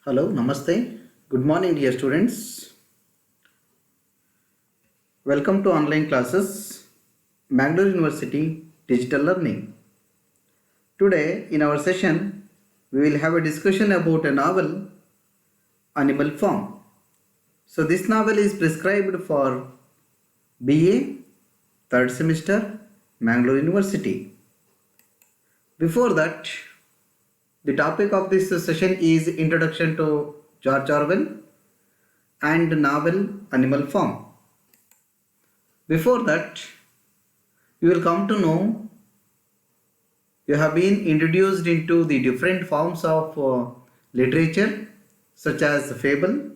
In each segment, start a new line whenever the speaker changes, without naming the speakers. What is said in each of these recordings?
Hello, Namaste. Good morning, dear students. Welcome to online classes, Bangalore University Digital Learning. Today, in our session, we will have a discussion about a novel, Animal Farm. So, this novel is prescribed for BA, third semester, Bangalore University. Before that, the topic of this session is Introduction to George Orwell and novel Animal Farm. Before that, you will come to know you have been introduced into the different forms of literature such as fable,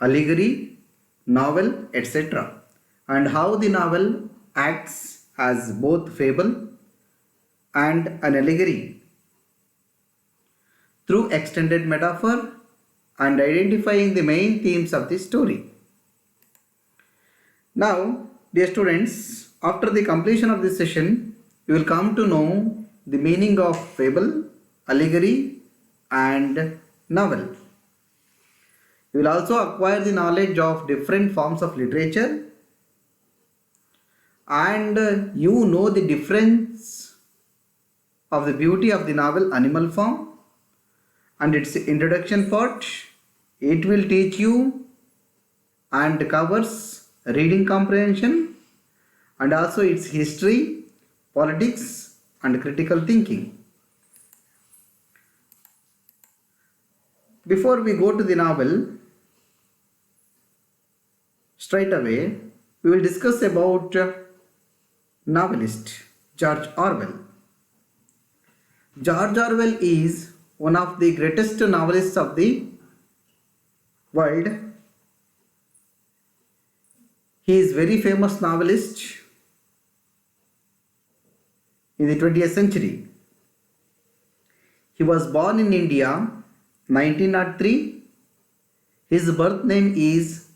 allegory, novel, etc. and how the novel acts as both fable and an allegory through extended metaphor and identifying the main themes of the story. Now, dear students, after the completion of this session, you will come to know the meaning of fable, allegory, and novel. You will also acquire the knowledge of different forms of literature, and you know the difference of the beauty of the novel Animal Farm and its introduction part. It will teach you and covers reading comprehension and also its history, politics, and critical thinking. Before we go to the novel, straight away we will discuss about novelist George Orwell. George Orwell is one of the greatest novelists of the world. He is very famous novelist in the 20th century. He was born in India 1903. His birth name is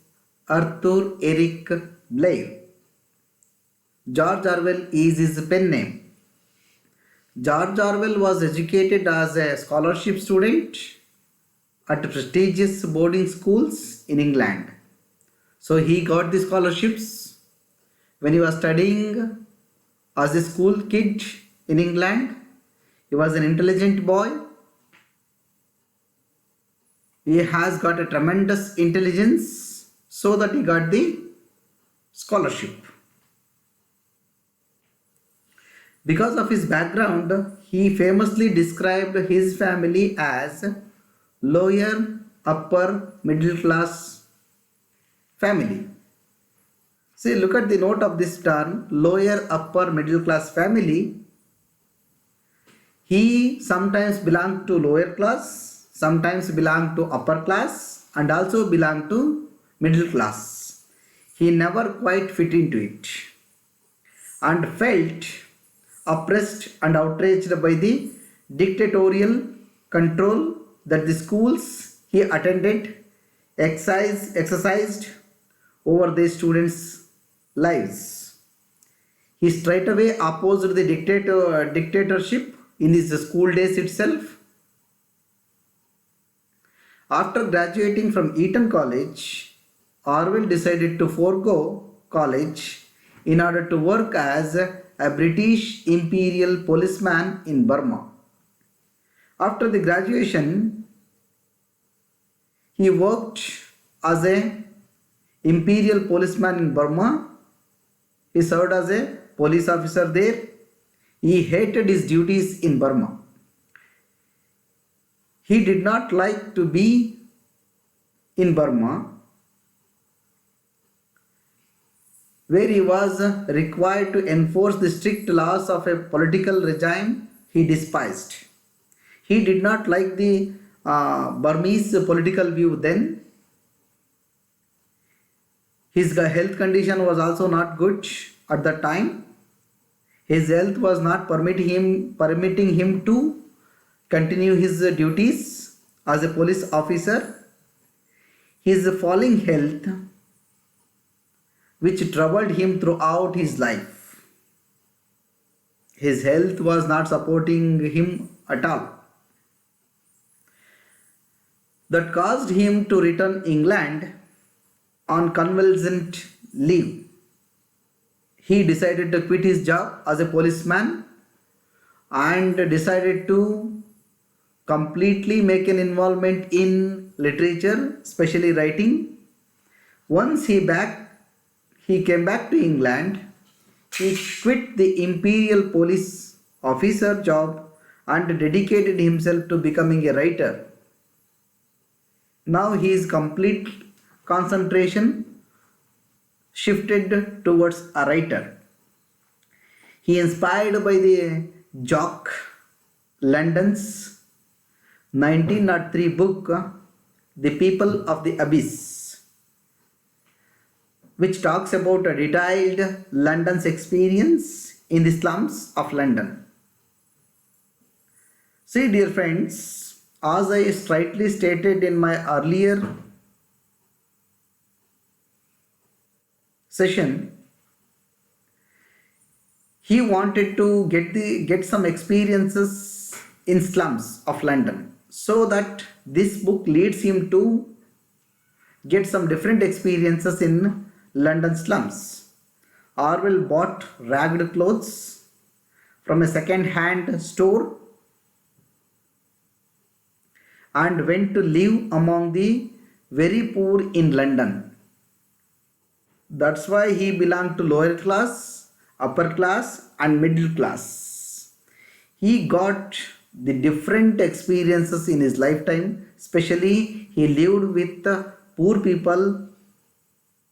Arthur Eric Blair. George Orwell is his pen name. George Orwell was educated as a scholarship student at prestigious boarding schools in England. So he got the scholarships when he was studying as a school kid in England. He was an intelligent boy. He has got a tremendous intelligence so that he got the scholarship. Because of his background, he famously described his family as lower upper middle class family. See, look at the note of this term, lower upper middle class family. He sometimes belonged to lower class, sometimes belonged to upper class, and also belonged to middle class. He never quite fit into it and felt oppressed and outraged by the dictatorial control that the schools he attended exercised over the students' lives. He straightaway opposed the dictatorship in his school days itself. After graduating from Eton College, Orwell decided to forego college in order to work as a British imperial policeman in Burma. After the graduation, he worked as a imperial policeman in Burma. He served as a police officer there. He hated his duties in Burma. He did not like to be in Burma, where he was required to enforce the strict laws of a political regime he despised. He did not like the Burmese political view then. His health condition was also not good at that time. His health was not permitting him to continue his duties as a police officer. His falling health, which troubled him throughout his life. His health was not supporting him at all. that caused him to return England on convalescent leave. He decided to quit his job as a policeman and decided to completely make an involvement in literature, especially writing. Once he came back to England, he quit the imperial police officer job and dedicated himself to becoming a writer. Now his complete concentration shifted towards a writer. He inspired by the Jock London's 1903 book The People of the Abyss, which talks about a detailed London's experience in the slums of London. See, dear friends, as I rightly stated in my earlier session, he wanted to get some experiences in slums of London, so that this book leads him to get some different experiences in London slums. Orwell bought ragged clothes from a second-hand store and went to live among the very poor in London. That's why he belonged to lower class, upper class and middle class. He got the different experiences in his lifetime, especially he lived with the poor people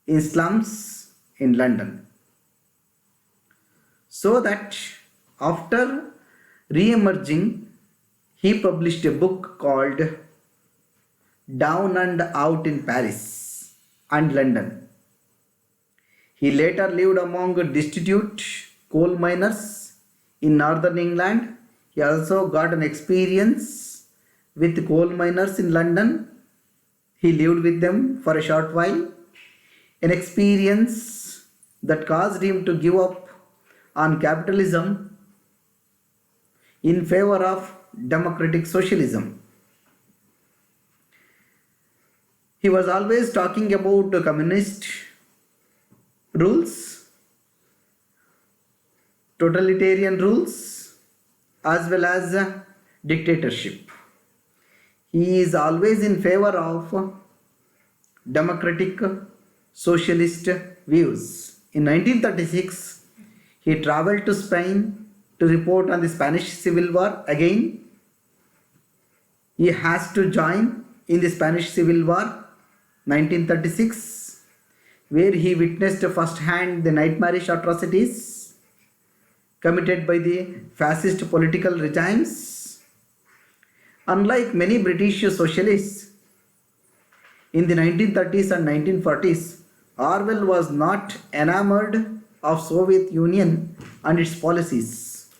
in slums in London. So that after re-emerging, he published a book called Down and Out in Paris and London. He later lived among destitute coal miners in northern England. He also got an experience with coal miners in London. He lived with them for a short while. An experience that caused him to give up on capitalism in favor of democratic socialism. He was always talking about communist rules, totalitarian rules, as well as dictatorship. He is always in favor of democratic socialist views. In 1936, he traveled to Spain to report on the Spanish Civil War again. He has to join in the Spanish Civil War 1936, where he witnessed firsthand the nightmarish atrocities committed by the fascist political regimes. Unlike many British socialists in the 1930s and 1940s, Orwell was not enamored of Soviet Union and its policies.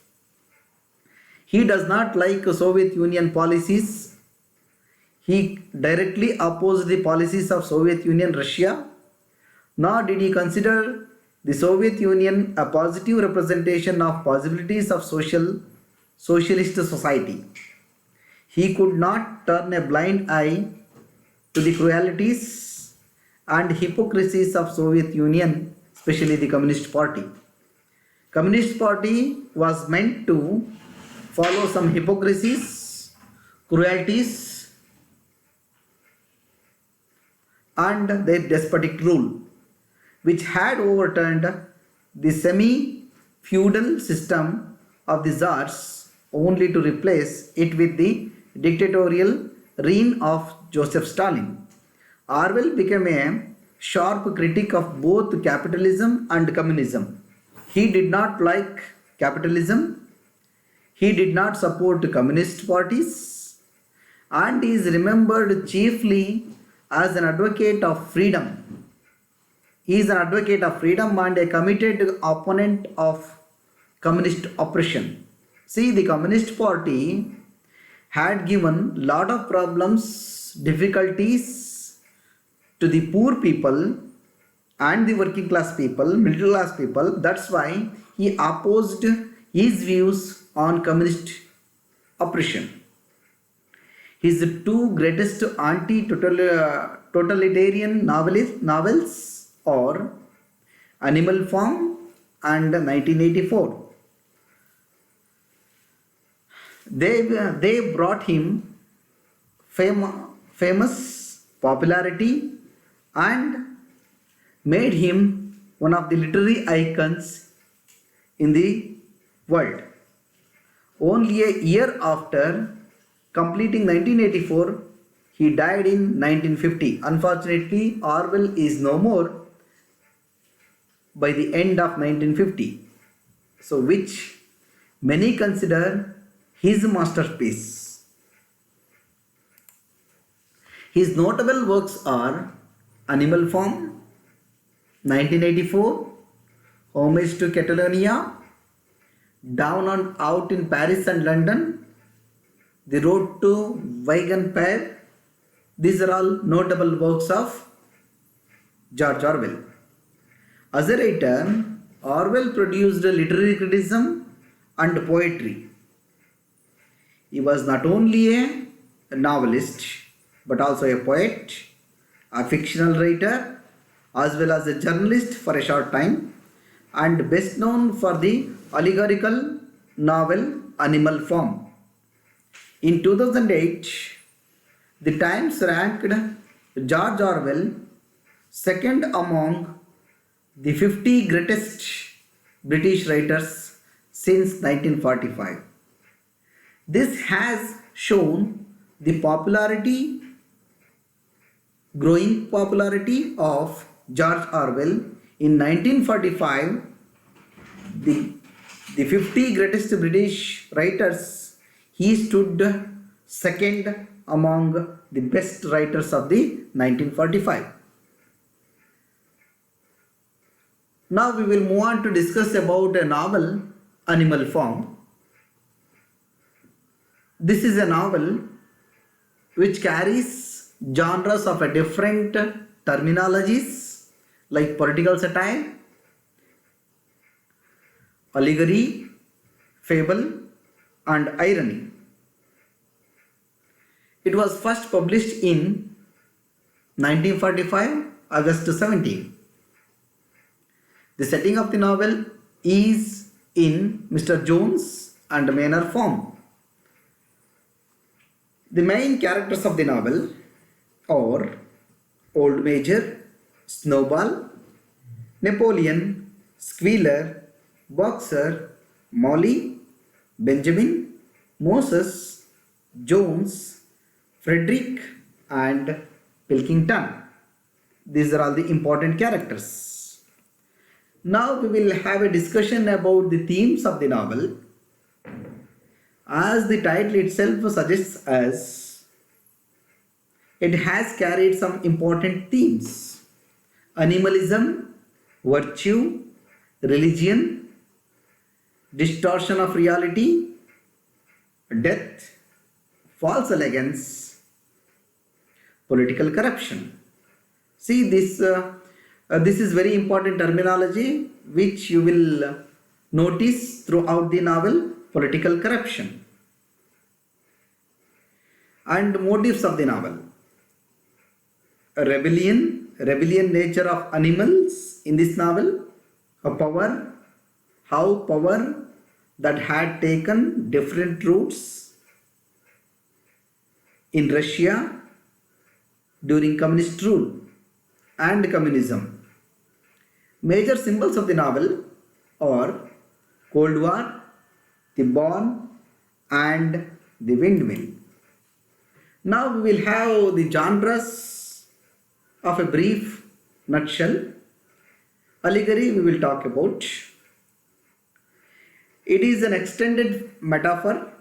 He does not like Soviet Union policies. He directly opposed the policies of Soviet Union Russia, nor did he consider the Soviet Union a positive representation of possibilities of socialist society. He could not turn a blind eye to the cruelties and hypocrisies of Soviet Union, especially the Communist Party. Communist Party was meant to follow some hypocrisies, cruelties and their despotic rule, which had overturned the semi-feudal system of the Tsars only to replace it with the dictatorial reign of Joseph Stalin. Orwell became a sharp critic of both capitalism and communism. He did not like capitalism, he did not support communist parties, and is remembered chiefly as an advocate of freedom. He is an advocate of freedom and a committed opponent of communist oppression. See, the Communist Party had given lot of problems, difficulties to the poor people and the working class people, middle class people. That's why he opposed his views on communist oppression. His two greatest anti-totalitarian novels are Animal Farm and 1984. They brought him famous popularity and made him one of the literary icons in the world. Only a year after completing 1984, he died in 1950. Unfortunately, Orwell is no more by the end of 1950. So, which many consider his masterpiece. His notable works are Animal Farm, 1984, Homage to Catalonia, Down and Out in Paris and London, The Road to Wagenpair. These are all notable works of George Orwell. As a writer, Orwell produced literary criticism and poetry. He was not only a novelist but also a poet, a fictional writer, as well as a journalist for a short time, and best known for the allegorical novel Animal Farm. In 2008, The Times ranked George Orwell second among the 50 greatest British writers since 1945. This has shown the growing popularity of George Orwell. In 1945, the 50 greatest British writers, he stood second among the best writers of the 1945. Now we will move on to discuss about a novel, Animal Farm. This is a novel which carries genres of a different terminologies like political satire, allegory, fable, and irony. It was first published in 1945, August 17. The setting of the novel is in Mr. Jones and Manor Farm. The main characters of the novel are Old Major, Snowball, Napoleon, Squealer, Boxer, Molly, Benjamin, Moses, Jones, Frederick, and Pilkington. These are all the important characters. Now we will have a discussion about the themes of the novel. As the title itself suggests us, it has carried some important themes: animalism, virtue, religion, distortion of reality, death, false elegance, political corruption. See, this is very important terminology which you will notice throughout the novel: political corruption. And motives of the novel: rebellion nature of animals in this novel, how power that had taken different routes in Russia during communist rule, and communism. Major symbols of the novel are Cold War, the Ball, and the Windmill. Now we will have the genres of a brief nutshell. Allegory we will talk about. It is an extended metaphor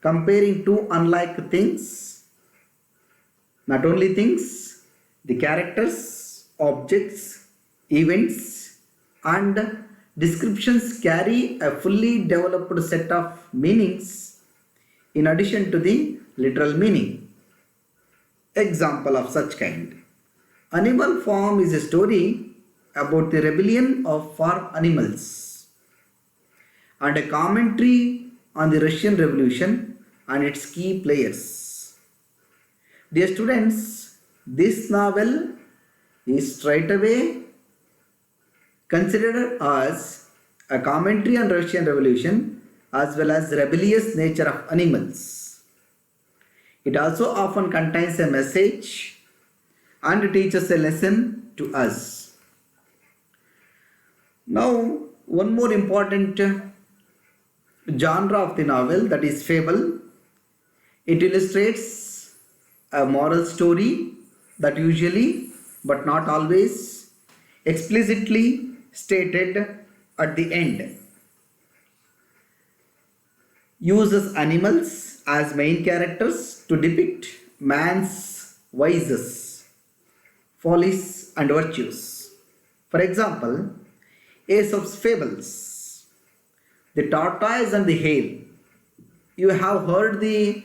comparing two unlike things. Not only things, the characters, objects, events, and descriptions carry a fully developed set of meanings in addition to the literal meaning. Example of such kind: Animal Farm is a story about the rebellion of farm animals and a commentary on the Russian Revolution and its key players. Dear students, this novel is straightaway considered as a commentary on Russian Revolution as well as rebellious nature of animals. It also often contains a message and teaches a lesson to us. Now, one more important genre of the novel, that is fable. It illustrates a moral story that usually, but not always, explicitly stated at the end. Uses animals as main characters to depict man's vices, follies and virtues. For example, Aesop's fables, the tortoise and the hare. You have heard the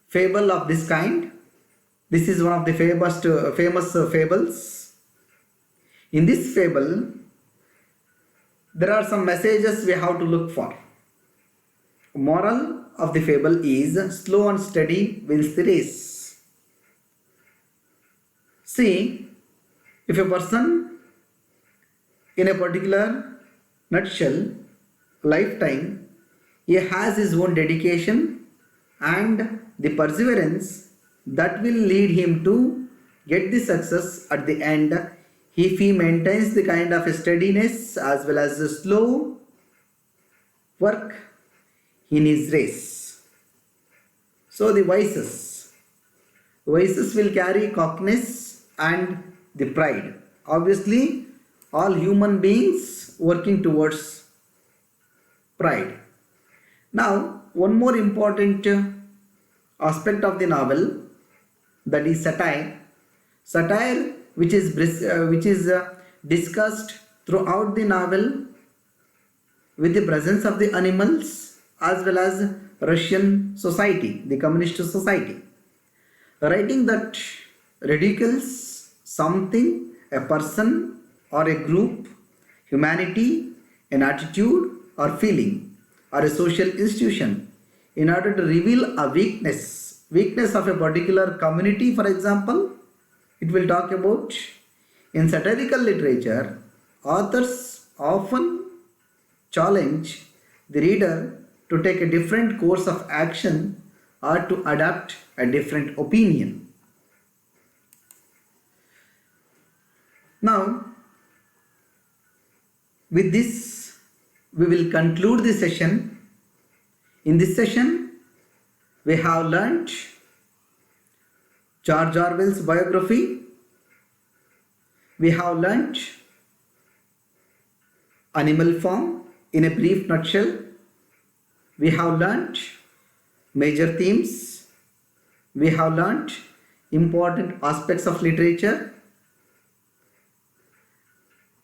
fable of this kind. This is one of the famous fables. In this fable, there are some messages we have to look for. Moral of the fable is slow and steady wins the race. See, if a person in a particular nutshell lifetime, he has his own dedication and the perseverance that will lead him to get the success at the end if he maintains the kind of steadiness as well as the slow work in his race. So the vices will carry cockiness and the pride. Obviously, all human beings working towards pride. Now, one more important aspect of the novel, that is satire. Satire which is discussed throughout the novel with the presence of the animals as well as Russian society, the communist society. Writing that ridicules something, a person or a group, humanity, an attitude or feeling or a social institution in order to reveal a weakness of a particular community, for example. It will talk about, in satirical literature, authors often challenge the reader to take a different course of action or to adopt a different opinion. Now, with this, we will conclude the session. In this session, we have learnt George Orwell's biography. We have learnt Animal Farm in a brief nutshell. We have learnt major themes. We have learnt important aspects of literature.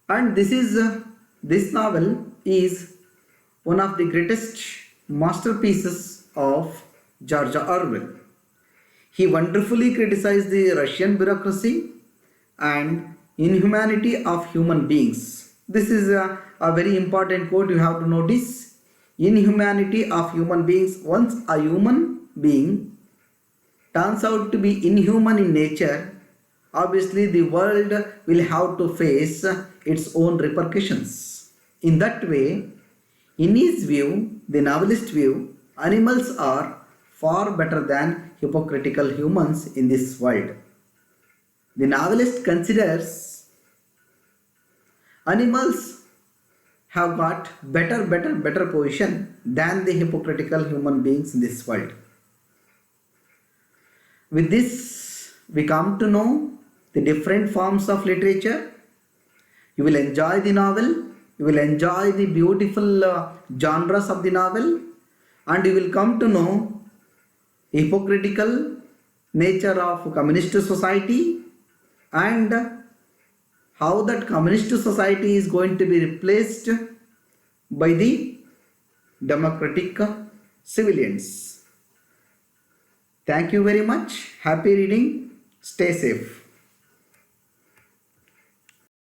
And this novel is one of the greatest masterpieces of George Orwell. He wonderfully criticized the Russian bureaucracy and inhumanity of human beings. This is a very important quote you have to notice. Inhumanity of human beings. Once a human being turns out to be inhuman in nature, obviously the world will have to face its own repercussions. In that way, in his view, the novelist view, animals are far better than hypocritical humans in this world. The novelist considers animals have got better position than the hypocritical human beings in this world. With this, we come to know the different forms of literature. You will enjoy the novel, you will enjoy the beautiful genres of the novel, and you will come to know hypocritical nature of communist society and how that communist society is going to be replaced by the democratic civilians. Thank you very much. Happy reading. Stay safe.